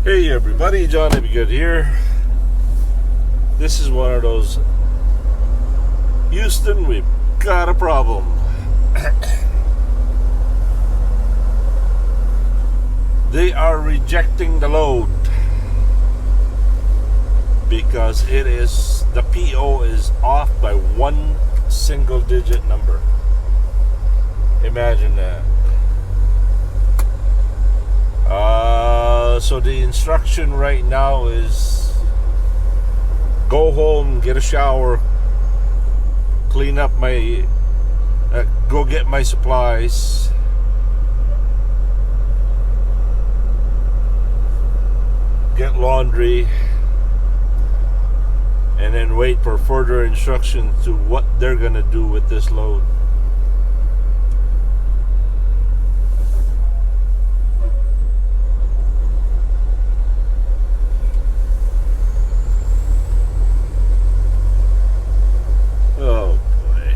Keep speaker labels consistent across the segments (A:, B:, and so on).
A: Hey everybody, John Good here. This is one of those Houston, we've got a problem. They are rejecting the load because the PO is off by one single digit number. Imagine that. So the instruction right now is go home, get a shower, clean up my, go get my supplies, get laundry, and then wait for further instruction to what they're gonna do with this load. Oh boy.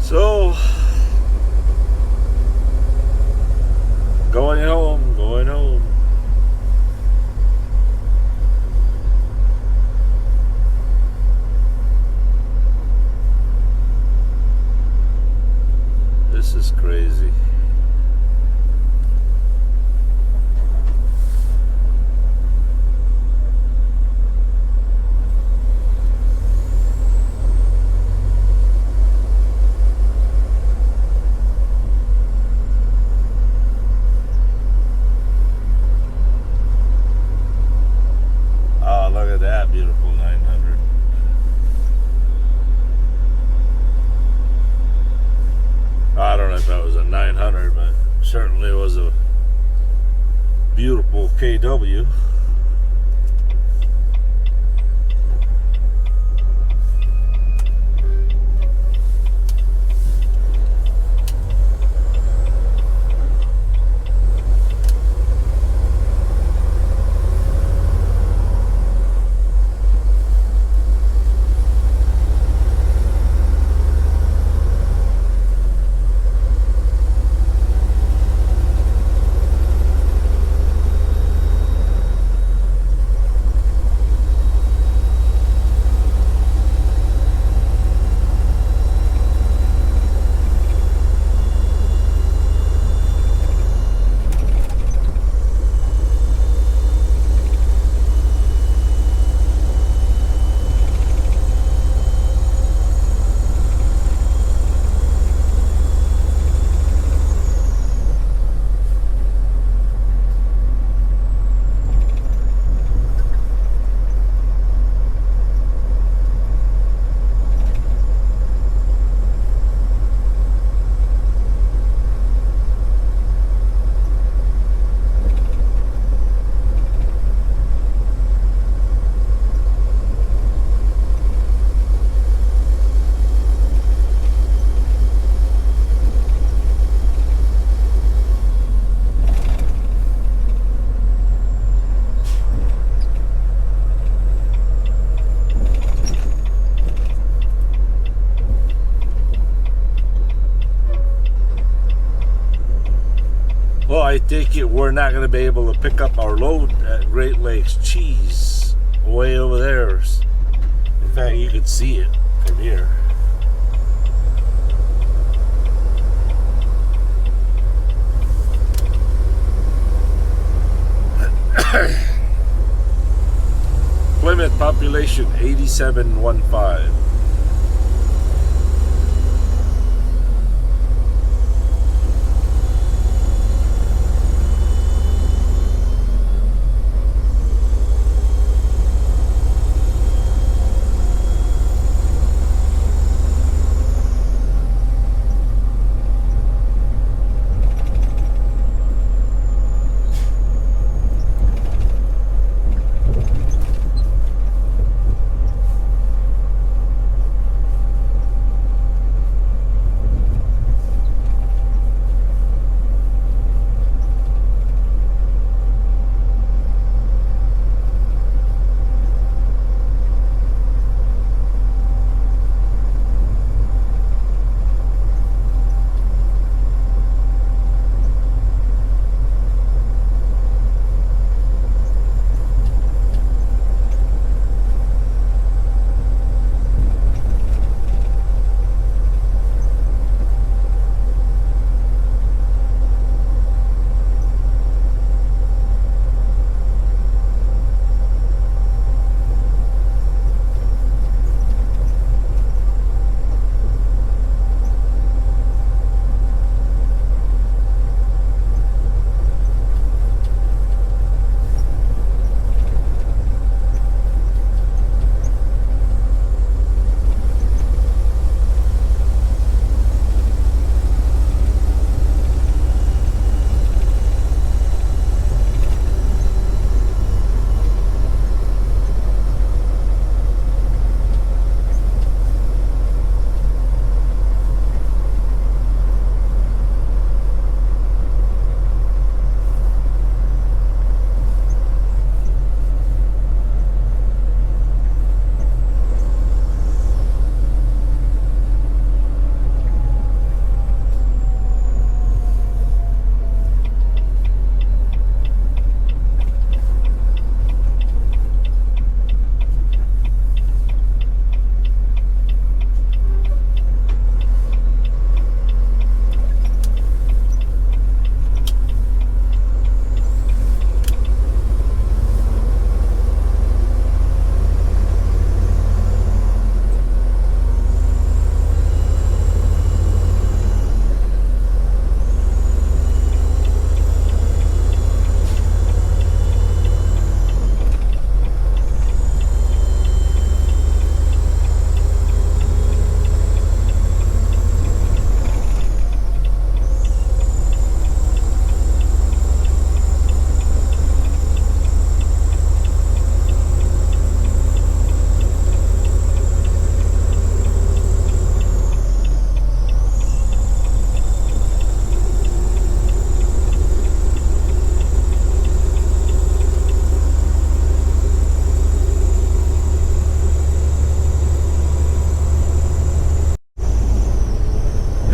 A: So going home. This is crazy. Look at that beautiful 900. I don't know if that was a 900, but certainly was a beautiful KW. Well, I take it we're not going to be able to pick up our load at Great Lakes Cheese way over there. In fact, you could see it from here. Plymouth population 8715.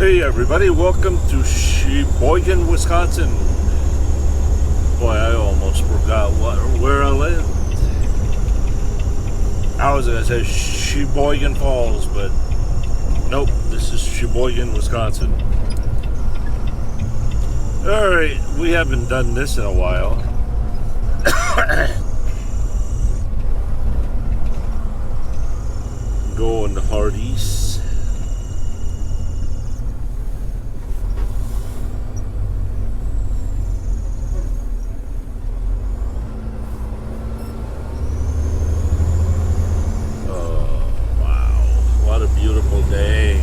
A: Hey everybody, welcome to Sheboygan, Wisconsin. Boy, I almost forgot where I lived. I was gonna say Sheboygan Falls, but nope, this is Sheboygan, Wisconsin. Alright, we haven't done this in a while. Going to Hardee's. Beautiful day.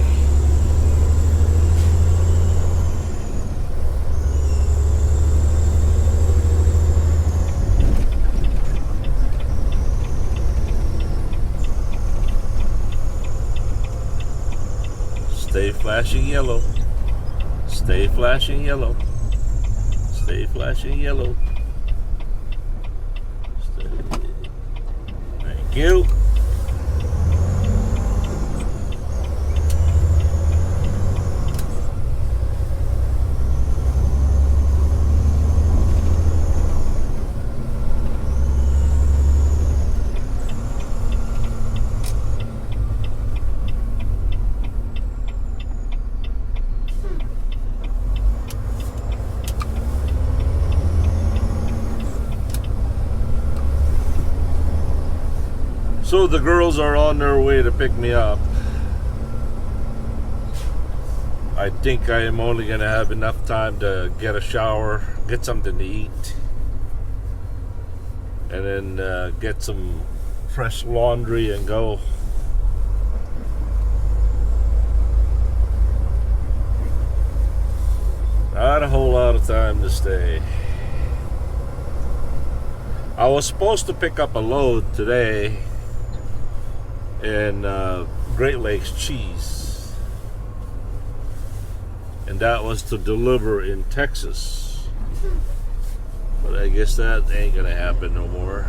A: Stay flashing yellow. Stay flashing yellow. Stay flashing yellow. Thank you. So the girls are on their way to pick me up. I think I am only going to have enough time to get a shower, get something to eat, and then get some fresh laundry and go. Not a whole lot of time to stay. I was supposed to pick up a load today in Great Lakes cheese, and that was to deliver in Texas, but I guess that ain't gonna happen no more.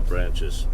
A: Branches.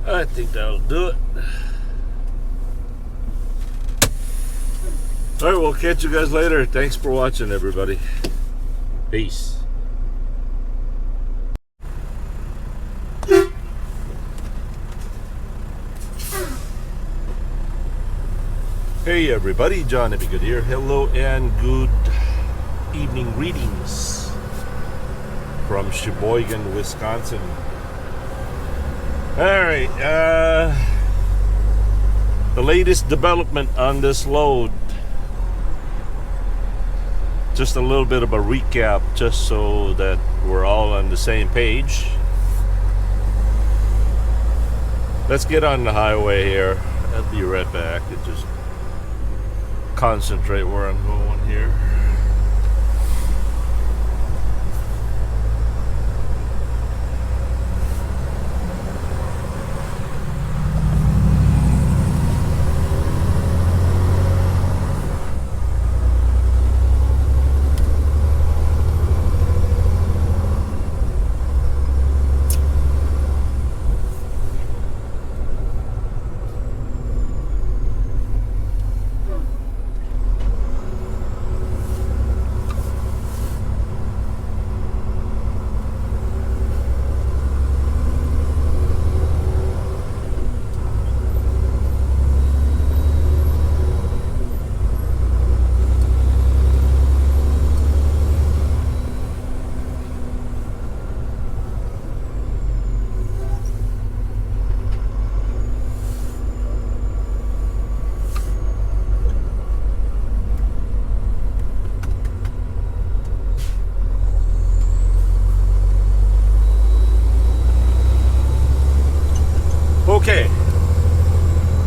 A: I think that'll do it. Alright, we'll catch you guys later. Thanks for watching, everybody. Peace. Hey everybody, John Good here. Hello and good evening greetings from Sheboygan, Wisconsin. Alright, the latest development on this load. Just a little bit of a recap, just so that we're all on the same page. Let's get on the highway here. I'll be right back and just concentrate where I'm going here.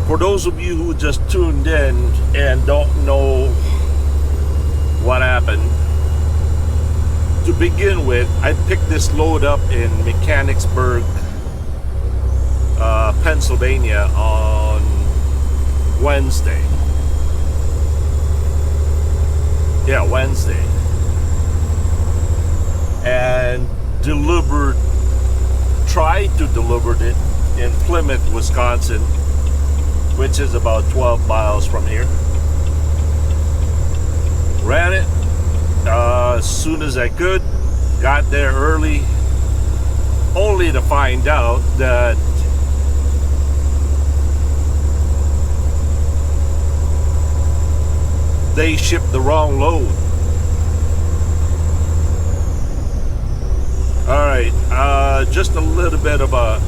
A: For those of you who just tuned in and don't know what happened, to begin with, I picked this load up in Mechanicsburg, Pennsylvania on Wednesday. Yeah, Wednesday. And tried to deliver it in Plymouth, Wisconsin, which is about 12 miles from here. Ran it as soon as I could, got there early, only to find out that they shipped the wrong load. Alright, just a little bit of a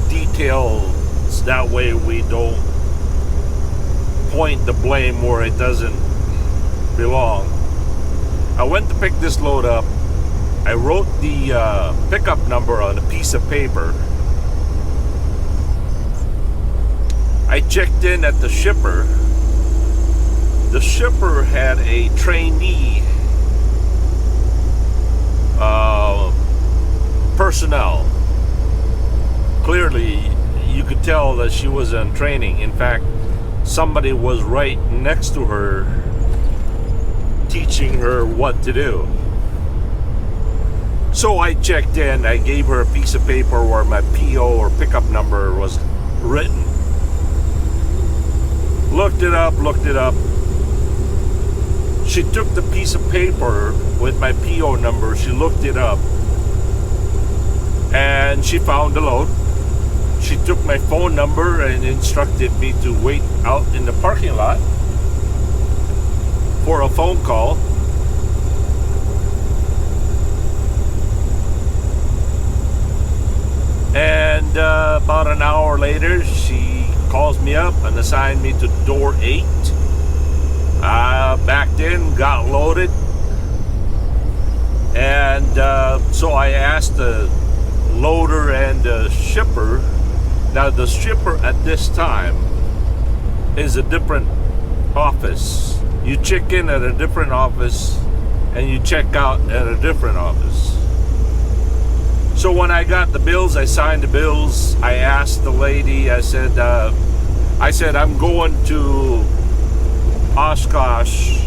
A: detail, so that way we don't point the blame where it doesn't belong. I went to pick this load up. I wrote the pickup number on a piece of paper. I checked in at the shipper. The shipper had a trainee personnel. Clearly, you could tell that she was in training. In fact, somebody was right next to her teaching her what to do. So I checked in. I gave her a piece of paper where my PO or pickup number was written. Looked it up. She took the piece of paper with my PO number. She looked it up and she found the load. She took my phone number and instructed me to wait out in the parking lot for a phone call. And about an hour later, she calls me up and assigned me to door 8. Backed in, got loaded, and so I asked the loader and the shipper. Now the shipper at this time is a different office. You check in at a different office and you check out at a different office. So when I got the bills, I signed the bills. I asked the lady, I said I'm going to Oshkosh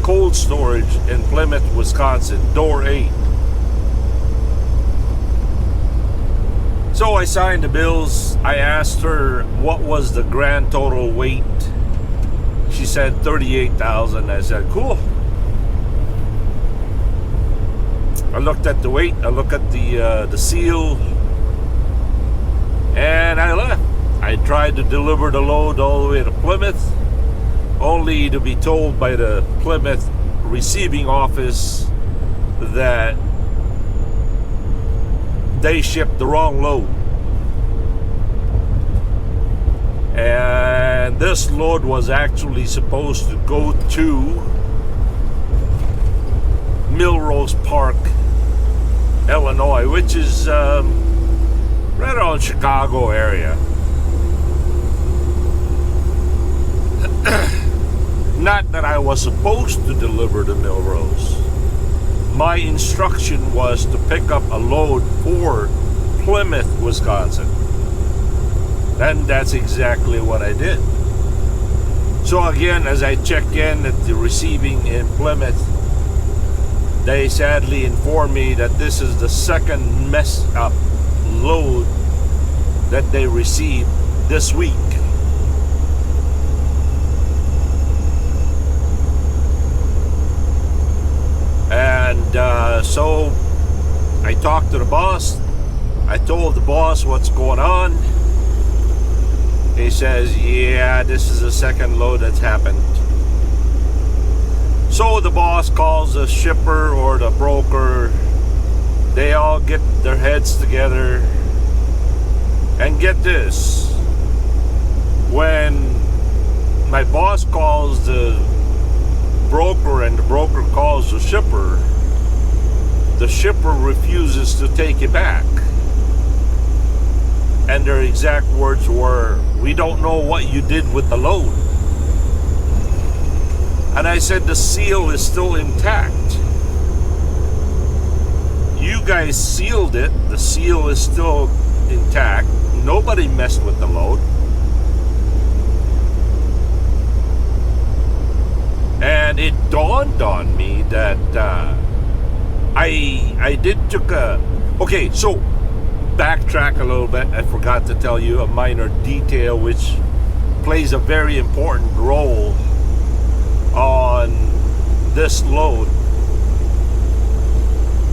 A: Cold Storage in Plymouth, Wisconsin, door 8. So I signed the bills. I asked her what was the grand total weight. She said 38,000. I said, cool. I looked at the weight. I looked at the seal, and I left. I tried to deliver the load all the way to Plymouth, only to be told by the Plymouth receiving office that they shipped the wrong load. And this load was actually supposed to go to Milrose Park, Illinois, which is right around Chicago area. Not that I was supposed to deliver to Milrose. My instruction was to pick up a load for Plymouth, Wisconsin. And that's exactly what I did. So again, as I check in at the receiving in Plymouth, they sadly informed me that this is the second messed up load that they received this week. And so I talked to the boss. I told the boss what's going on. He says, yeah, this is the second load that's happened. So the boss calls the shipper or the broker. They all get their heads together. And get this. When my boss calls the broker and the broker calls the shipper refuses to take it back. And their exact words were, "We don't know what you did with the load." And I said, "The seal is still intact. You guys sealed it. The seal is still intact. Nobody messed with the load." And it dawned on me that I did took a... Okay, so backtrack a little bit. I forgot to tell you a minor detail which plays a very important role on this load.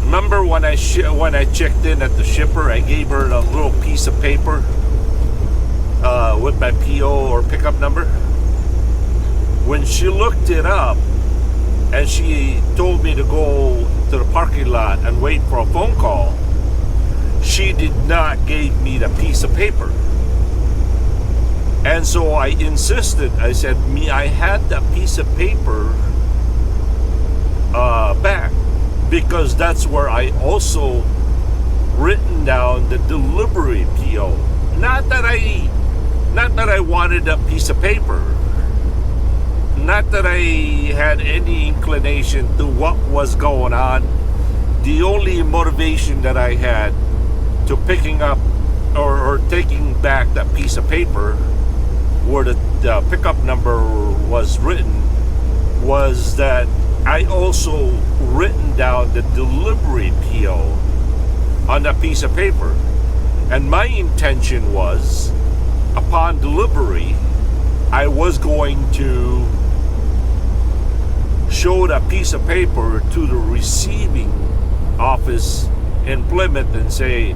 A: Remember when I checked in at the shipper, I gave her a little piece of paper with my PO or pickup number? When she looked it up and she told me to go to the parking lot and wait for a phone call, she did not give me the piece of paper. And so I insisted. I said, I had that piece of paper back, because that's where I also written down the delivery PO. Not that I wanted a piece of paper. Not that I had any inclination to what was going on. The only motivation that I had to picking up or taking back that piece of paper where the pickup number was written was that I also written down the delivery PO on that piece of paper. And my intention was, upon delivery, I was going to show that piece of paper to the receiving office in Plymouth and say,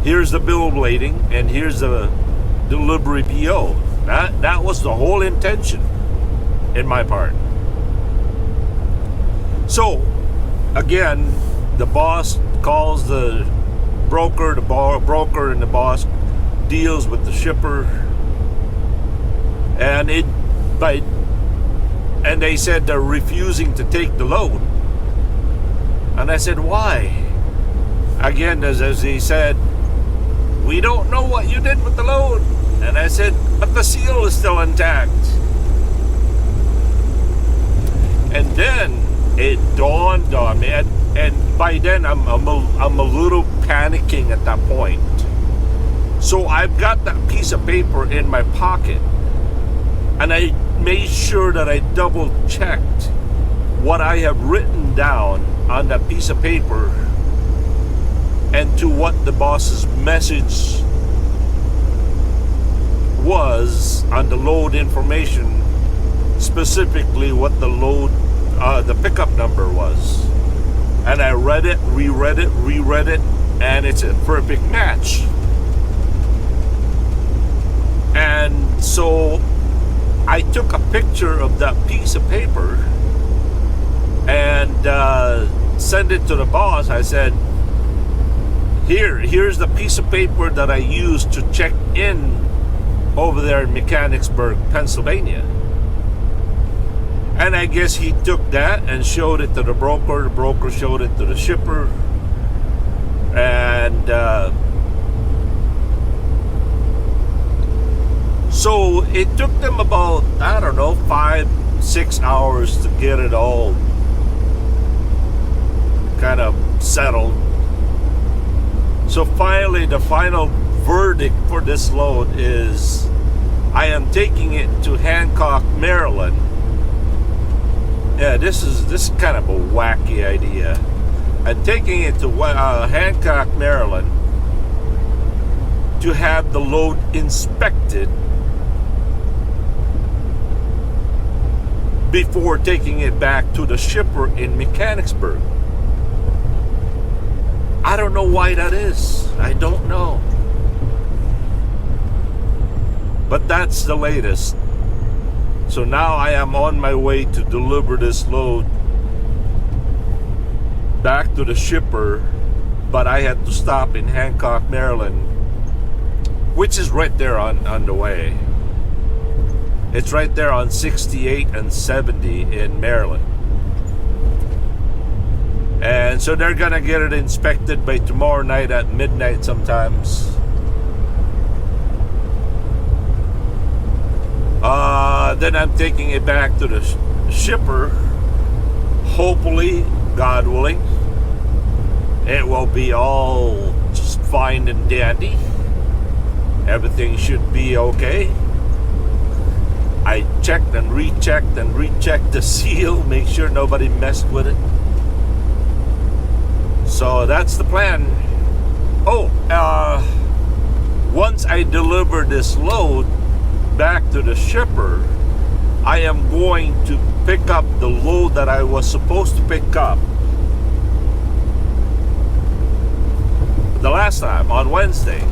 A: "Here's the bill of lading and here's the delivery PO." That was the whole intention in my part. So again, the boss calls the broker, broker and the boss deals with the shipper, and they said they're refusing to take the load. And I said, "Why?" Again, as he said, "We don't know what you did with the load." And I said, "But the seal is still intact." And then it dawned on me, and by then I'm a little panicking at that point. So I've got that piece of paper in my pocket, and I made sure that I double checked what I have written down on that piece of paper and to what the boss's message was on the load information, specifically what the load, the pickup number was. And I read it, reread it, and it's a perfect match. And so I took a picture of that piece of paper and sent it to the boss. I said, here's the piece of paper that I used to check in over there in Mechanicsburg, Pennsylvania. And I guess he took that and showed it to the broker showed it to the shipper, and so it took them about, 5-6 hours to get it all kind of settled. So finally, the final verdict for this load is I am taking it to Hancock, Maryland. Yeah, this is kind of a wacky idea. I'm taking it to Hancock, Maryland to have the load inspected before taking it back to the shipper in Mechanicsburg. I don't know why that is. I don't know. But that's the latest. So now I am on my way to deliver this load back to the shipper, but I had to stop in Hancock, Maryland, which is right there on the way. It's right there on 68 and 70 in Maryland. And so they're gonna get it inspected by tomorrow night at midnight sometimes. then I'm taking it back to the shipper. Hopefully, God willing, it will be all just fine and dandy. Everything should be okay. I checked and rechecked the seal, make sure nobody messed with it. So that's the plan. Once I deliver this load back to the shipper, I am going to pick up the load that I was supposed to pick up the last time on Wednesday.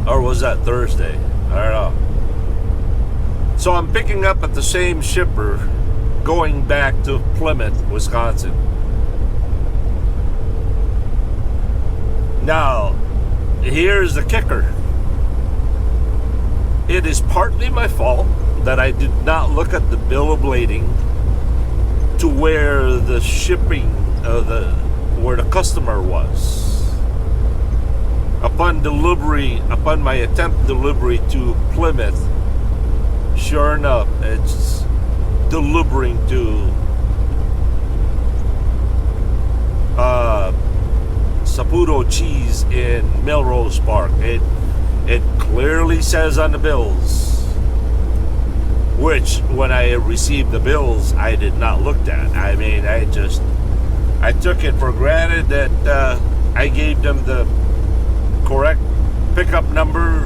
A: Or was that Thursday? I don't know. So I'm picking up at the same shipper going back to Plymouth, Wisconsin. Now, here's the kicker. It is partly my fault that I did not look at the bill of lading to where the shipping, where the customer was. Upon my attempt delivery to Plymouth, sure enough, it's delivering to Saputo Cheese in Melrose Park. It clearly says on the bills, which when I received the bills, I did not look at. I mean, I took it for granted that I gave them the correct pickup number.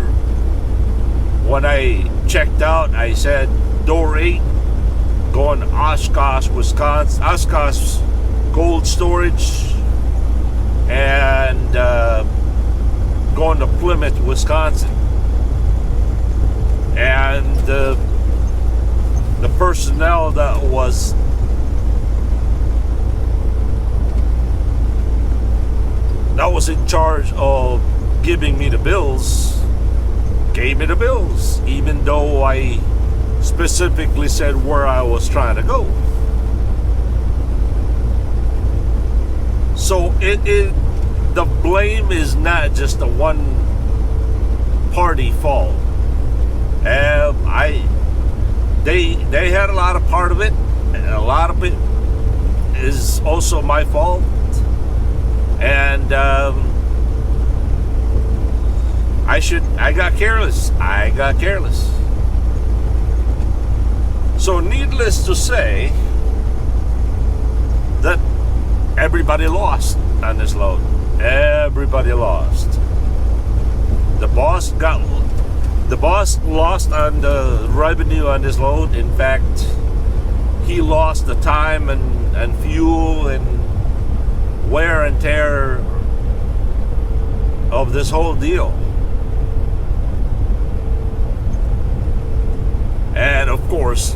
A: When I checked out, I said door 8, going to Oshkosh, Wisconsin, Oshkosh Cold Storage, and going to Plymouth, Wisconsin. And the personnel that was in charge of giving me the bills gave me the bills, even though I specifically said where I was trying to go. So the blame is not just a one party fault. They had a lot of part of it, and a lot of it is also my fault. And I got careless. So needless to say that everybody lost on this load. Everybody lost. The boss lost on the revenue on this load. In fact, he lost the time and fuel and wear and tear of this whole deal. And of course,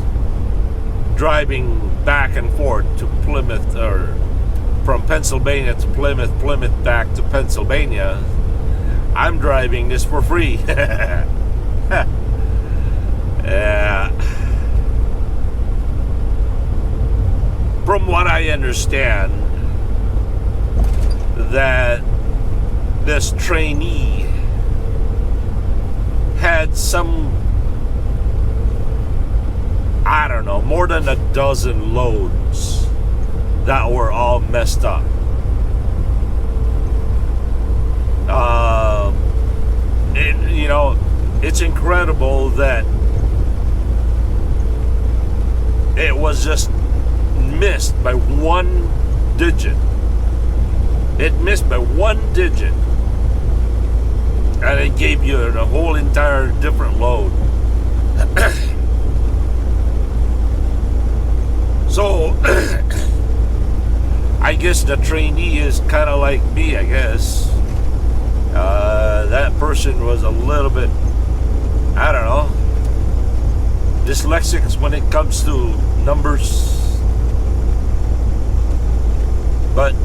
A: driving back and forth to Plymouth, or from Pennsylvania to Plymouth, Plymouth back to Pennsylvania, I'm driving this for free. From what I understand, that this trainee had some, I don't know, more than a dozen loads that were all messed up. It's incredible that it was just missed by one digit. It missed by one digit, and it gave you a whole entire different load. So I guess the trainee is kind of like me, I guess. That person was a little bit, I don't know, dyslexic when it comes to numbers. But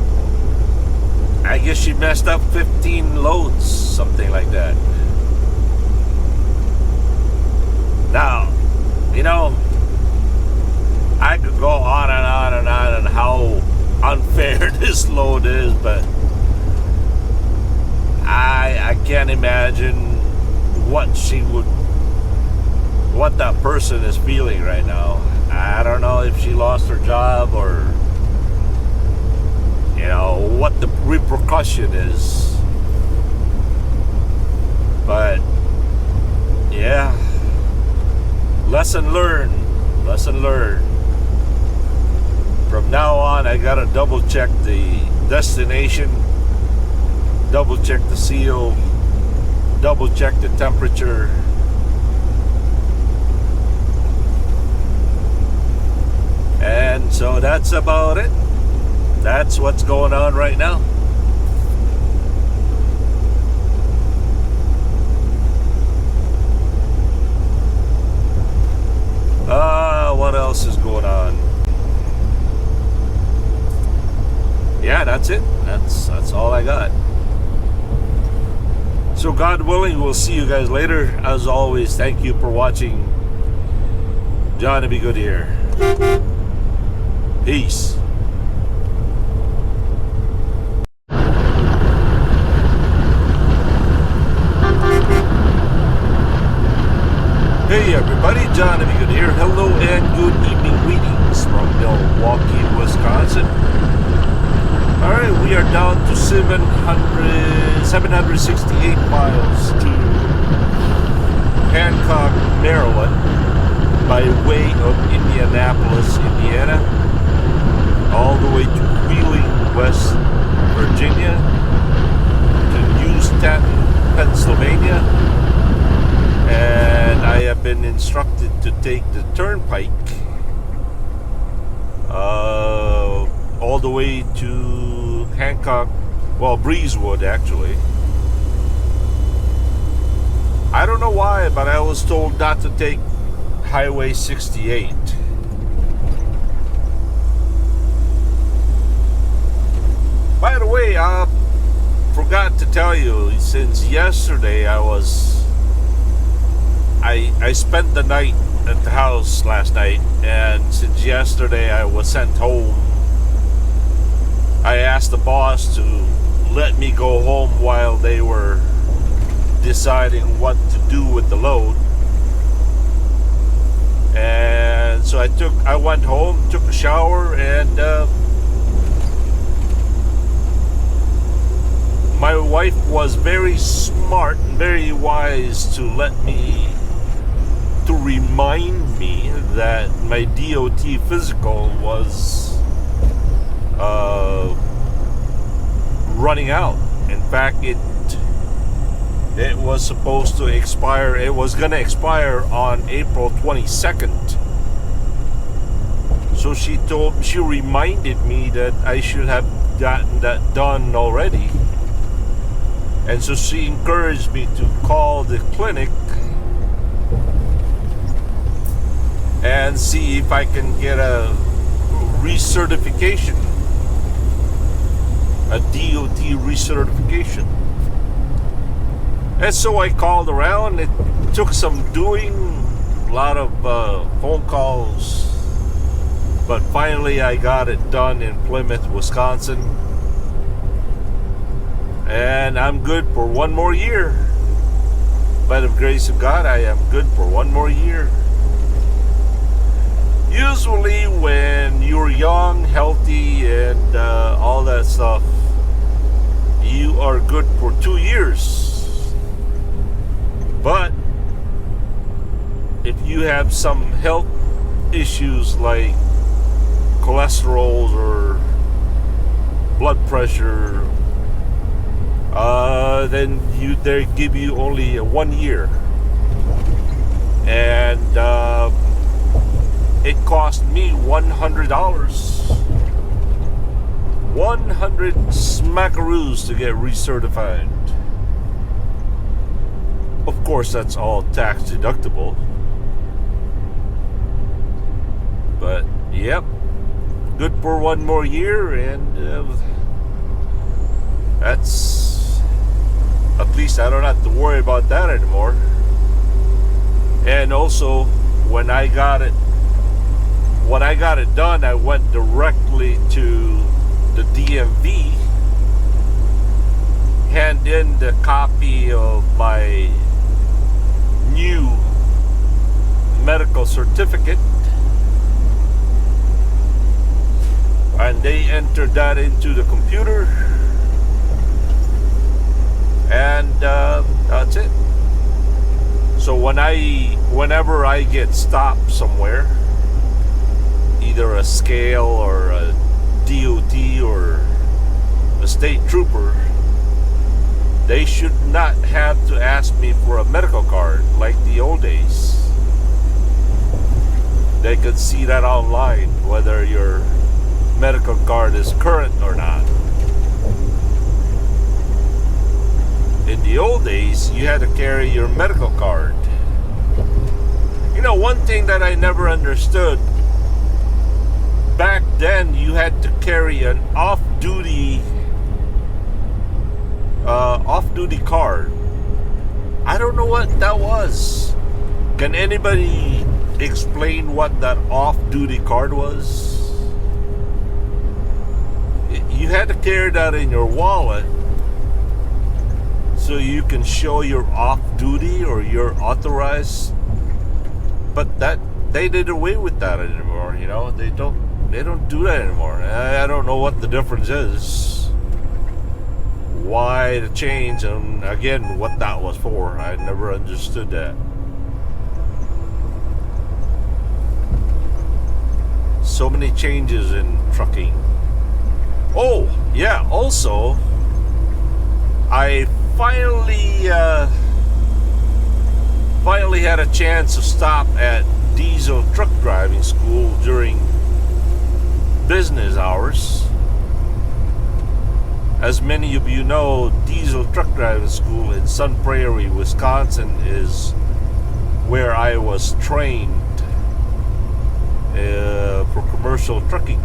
A: I guess she messed up 15 loads, something like that. Now, I could go on and on and on and how unfair this load is, but I can't imagine what she would what that person is feeling right now. I don't know if she lost her job or, you know, what the repercussion is. But yeah, lesson learned. Lesson learned. From now on, I gotta double check the destination, double check the seal, double check the temperature. And so that's about it. That's what's going on right now. What else is going on? Yeah, that's it. That's all I got. So God willing, we'll see you guys later. As always, thank you for watching. John, to be good here. Peace. Hey everybody, John, to be good here. Hello and good evening. Greetings from Milwaukee, Wisconsin. Alright, we are down to 768 miles to Hancock, Maryland, by way of Indianapolis, Indiana, all the way to Wheeling, West Virginia, to Newstaton, Pennsylvania, and I have been instructed to take the turnpike all the way to Hancock, well, Breezewood actually. I don't know why, but I was told not to take Highway 68. By the way, I forgot to tell you, since yesterday I spent the night at the house last night, and since yesterday I was sent home, I asked the boss to let me go home while they were deciding what to do with the load. And so I went home, took a shower, and my wife was very smart and very wise to remind me that my DOT physical was running out. In fact, it was supposed to expire. It was going to expire on April 22nd. So she reminded me that I should have gotten that done already. And so she encouraged me to call the clinic and see if I can get a recertification, a DOT recertification. And so I called around. It took some doing, a lot of phone calls, but finally I got it done in Plymouth, Wisconsin, and I'm good for one more year. By the grace of God, I am good for one more year. Usually when you're young, healthy, and all that stuff, you are good for 2 years. But if you have some health issues like cholesterol or blood pressure, then they give you only 1 year. And it cost me $100. 100 smackaroos to get recertified. Of course, that's all tax deductible. But, yep. Good for one more year, and that's... At least I don't have to worry about that anymore. And also, when I got it done, I went directly to the DMV, hand in the copy of my new medical certificate, and they entered that into the computer, and that's it. So whenever I get stopped somewhere, either a scale or a DOT or a state trooper, they should not have to ask me for a medical card like the old days. They could see that online, whether your medical card is current or not. In the old days, you had to carry your medical card. You know, one thing that I never understood, back then you had to carry an off-duty card. I don't know what that was. Can anybody explain what that off-duty card was? You had to carry that in your wallet so you can show you're off-duty or you're authorized. But that they did away with that anymore. You know, they don't do that anymore. I don't know what the difference is. Why the change, and again, what that was for. I never understood that. So many changes in trucking. Oh, yeah, also, I finally had a chance to stop at diesel truck driving school during business hours. As many of you know, diesel truck driving school in Sun Prairie, Wisconsin is where I was trained for commercial trucking.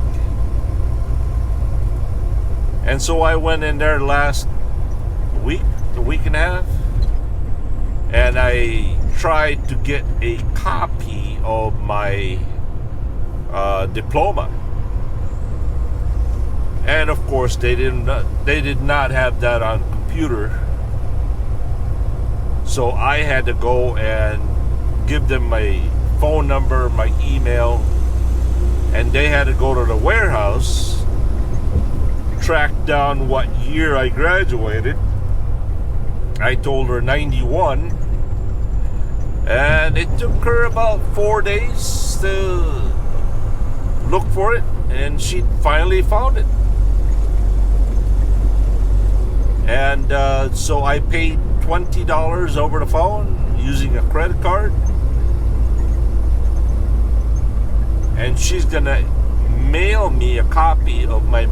A: And so I went in there last week, a week and a half, and I tried to get a copy of my diploma. And of course, they did not have that on computer. So I had to go and give them my phone number, my email, and they had to go to the warehouse, track down what year I graduated. I told her 91, and it took her about 4 days to look for it, and she finally found it. And so I paid $20 over the phone using a credit card, and she's gonna mail me a copy of my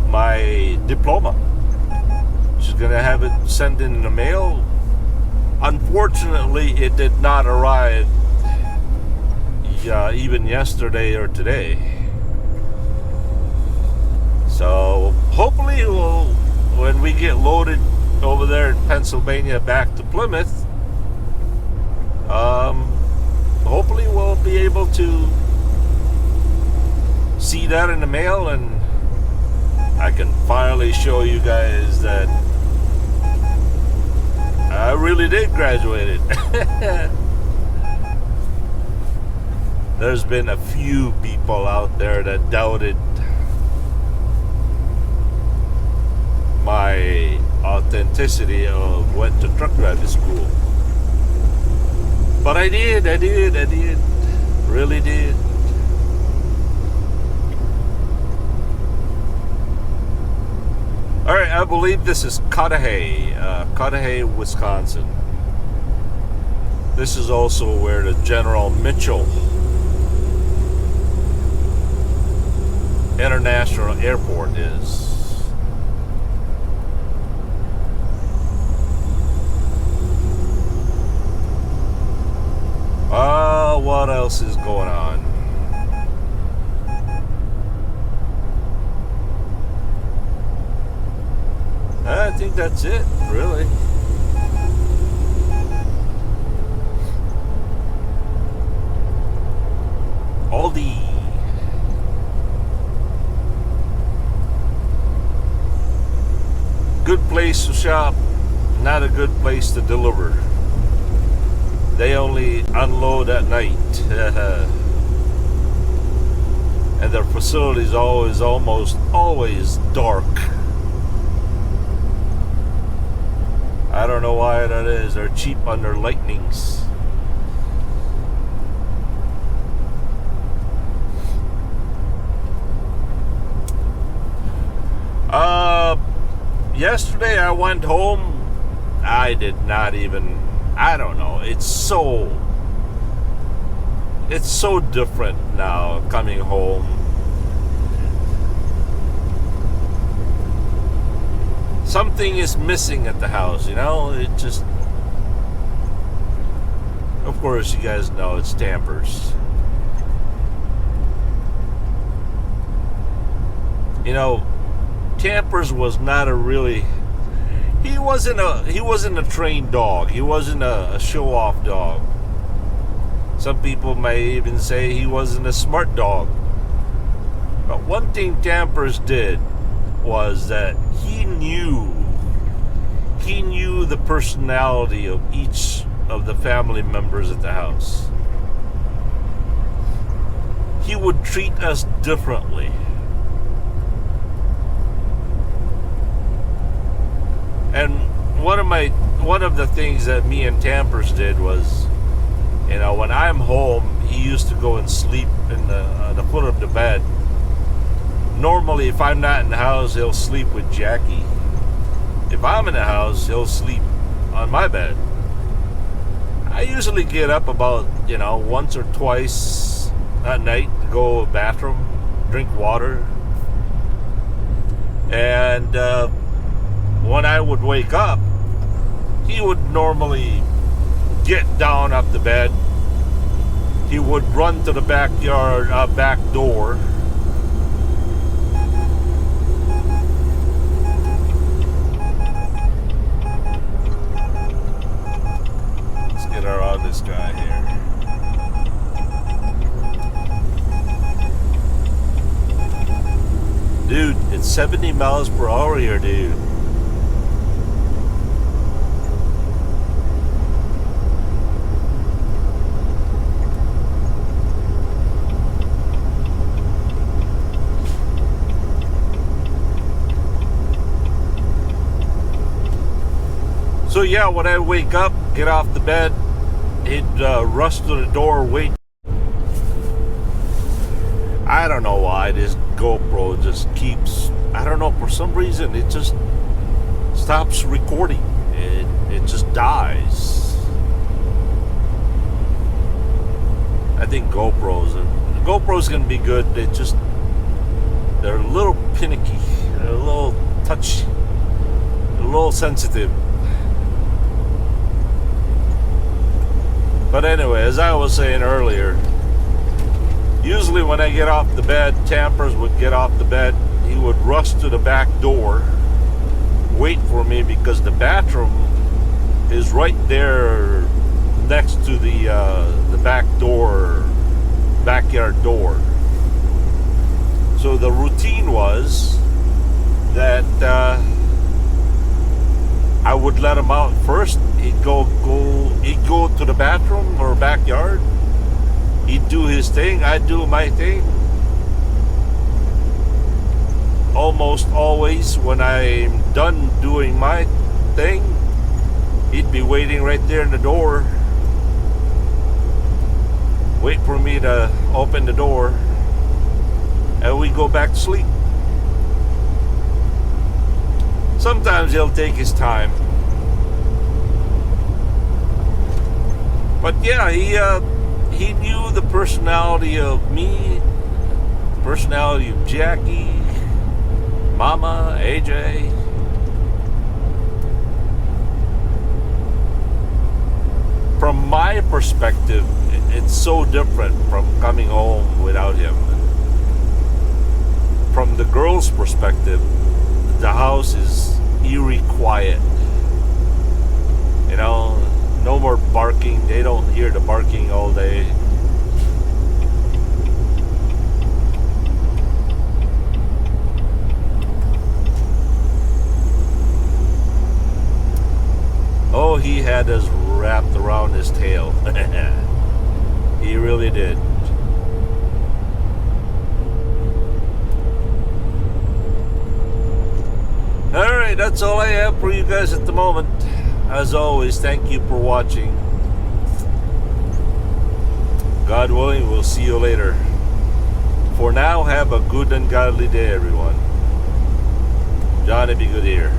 A: my diploma. She's gonna have it sent in the mail. Unfortunately, it did not arrive even yesterday or today. So hopefully when we get loaded over there in Pennsylvania back to Plymouth, hopefully we'll be able to see that in the mail, and I can finally show you guys that I really did graduate it. There's been a few people out there that doubted my authenticity of went to truck driving school. But I did. Really did. Alright, I believe this is Cudahy, Wisconsin. This is also where the General Mitchell International Airport is. What else is going on? I think that's it, really. Aldi. Good place to shop, not a good place to deliver. They only unload at night. And their facility is almost always dark. I don't know why that is. They're cheap on their lightnings. Yesterday I went home. I did not even, I don't know. It's so different now coming home. Something is missing at the house, you know? It just, of course, you guys know it's Tampers. You know, Tampers was not a really, he wasn't a trained dog. He wasn't a show-off dog. Some people may even say he wasn't a smart dog. But one thing Tampers did was that he knew the personality of each of the family members at the house. He would treat us differently. And one of the things that me and Tampers did was, you know, when I'm home, he used to go and sleep in the foot of the bed. Normally, if I'm not in the house, he'll sleep with Jackie. If I'm in the house, he'll sleep on my bed. I usually get up about, you know, once or twice at night to go to the bathroom, drink water. And when I would wake up, he would normally get down off the bed. He would run to the backyard, back door. Let's get around this guy here. Dude, it's 70 miles per hour here, dude. So yeah, when I wake up, get off the bed, he'd rush to the door, wait. I don't know why this GoPro just keeps, I don't know, for some reason it just stops recording. It just dies. I think GoPro's gonna be good. They're a little finicky, they're a little touchy, a little sensitive. But anyway, as I was saying earlier, usually when I get off the bed, Tampers would get off the bed. He would rush to the back door, wait for me, because the bathroom is right there next to the back door, backyard door. So the routine was that I would let him out first. He'd go to the bathroom or backyard. He'd do his thing, I'd do my thing. Almost always when I'm done doing my thing, he'd be waiting right there in the door. Wait for me to open the door, and we go back to sleep. Sometimes he'll take his time. But yeah, he knew the personality of me, personality of Jackie, Mama, AJ. From my perspective, it's so different from coming home without him. From the girls' perspective, the house is eerie quiet. You know, no more barking. They don't hear the barking all day. Oh, he had us wrapped around his tail. He really did. Alright, that's all I have for you guys at the moment. As always, thank you for watching. God willing, we'll see you later. For now, have a good and godly day, everyone. Johnny, be good here.